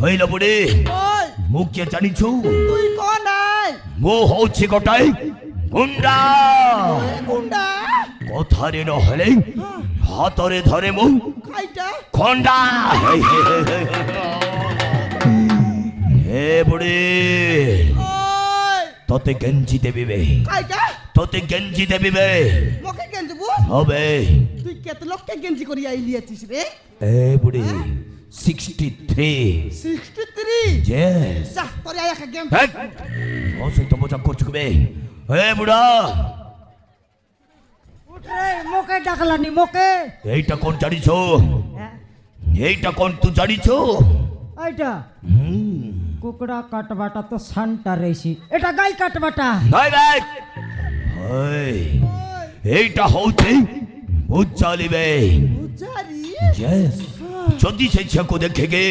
হইল বুড়ি ওই মুখ কে জানিছু তুই কোন আই মো হচ্ছে গোটাই গুন্ডা গুন্ডা কথারে নহলে হাতরে ধরে মু খাইটা খন্ডা হে বুড়ি ওই তোতে গেঞ্জি দেবিবে খাইটা তোতে গেঞ্জি দেবিবে মকে গেঞ্জি বু হবে তুই কত লোককে গেঞ্জি করি আইলি আছিস রে এ বুড়ি 63 63 yes যা তোর আয়া কা গেম হেই ও সই তো মজা করছু বে হে বুড়া উঠ রে মোকে ডাকলানি মোকে এইটা কোন জানিছো এইটা কোন তুই জানিছো এইটা কুকুড়া কাটবাটা তো শানটা রইছি এটা গাই কাটবাটা নাই ভাই ওই এইটা হচ্ছে বুঝালিবে বুঝারি yes যদি সেই ছেকো দেখে গে